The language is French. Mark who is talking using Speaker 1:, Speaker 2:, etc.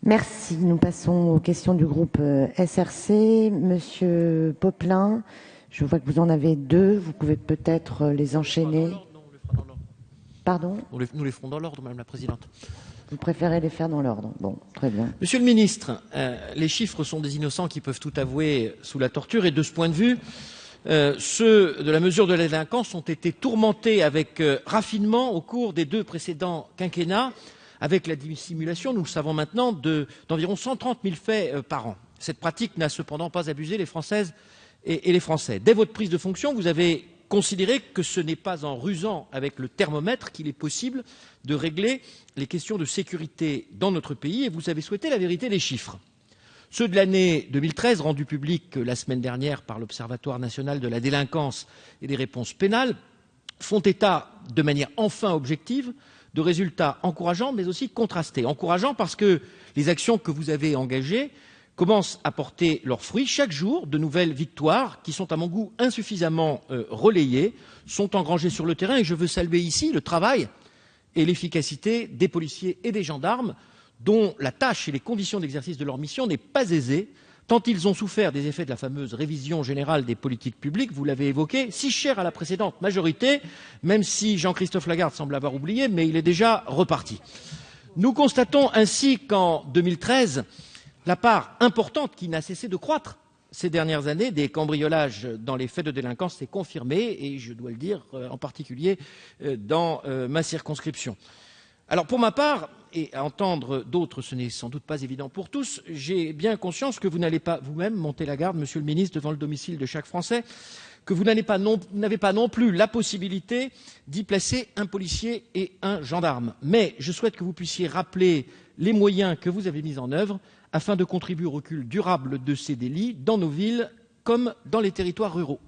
Speaker 1: Merci. Nous passons aux questions du groupe SRC. Monsieur Poplin, je vois que vous en avez deux. Vous pouvez peut-être les enchaîner. Pardon ?
Speaker 2: Nous les ferons dans l'ordre, Madame la Présidente.
Speaker 1: Vous préférez les faire dans l'ordre. Bon, très bien.
Speaker 2: Monsieur le Ministre, les chiffres sont des innocents qui peuvent tout avouer sous la torture, et de ce point de vue, ceux de la mesure de la délinquance ont été tourmentés avec raffinement au cours des deux précédents quinquennats, avec la dissimulation, nous le savons maintenant, d'environ 130 000 faits par an. Cette pratique n'a cependant pas abusé les Françaises et les Français. Dès votre prise de fonction, vous avez considéré que ce n'est pas en rusant avec le thermomètre qu'il est possible de régler les questions de sécurité dans notre pays, et vous avez souhaité la vérité des chiffres. Ceux de l'année 2013, rendus publics la semaine dernière par l'Observatoire national de la délinquance et des réponses pénales, font état, de manière enfin objective, de résultats encourageants, mais aussi contrastés. Encourageants parce que les actions que vous avez engagées commencent à porter leurs fruits. Chaque jour, de nouvelles victoires, qui sont à mon goût insuffisamment relayées, sont engrangées sur le terrain, et je veux saluer ici le travail et l'efficacité des policiers et des gendarmes, dont la tâche et les conditions d'exercice de leur mission n'est pas aisée, tant ils ont souffert des effets de la fameuse révision générale des politiques publiques, vous l'avez évoqué, si chère à la précédente majorité, même si Jean-Christophe Lagarde semble avoir oublié, mais il est déjà reparti. Nous constatons ainsi qu'en 2013, la part importante qui n'a cessé de croître ces dernières années des cambriolages dans les faits de délinquance s'est confirmée, et je dois le dire en particulier dans ma circonscription. Alors pour ma part, et à entendre d'autres, ce n'est sans doute pas évident pour tous, j'ai bien conscience que vous n'allez pas vous-même monter la garde, Monsieur le Ministre, devant le domicile de chaque Français, que vous n'avez pas non plus la possibilité d'y placer un policier et un gendarme. Mais je souhaite que vous puissiez rappeler les moyens que vous avez mis en œuvre afin de contribuer au recul durable de ces délits dans nos villes comme dans les territoires ruraux.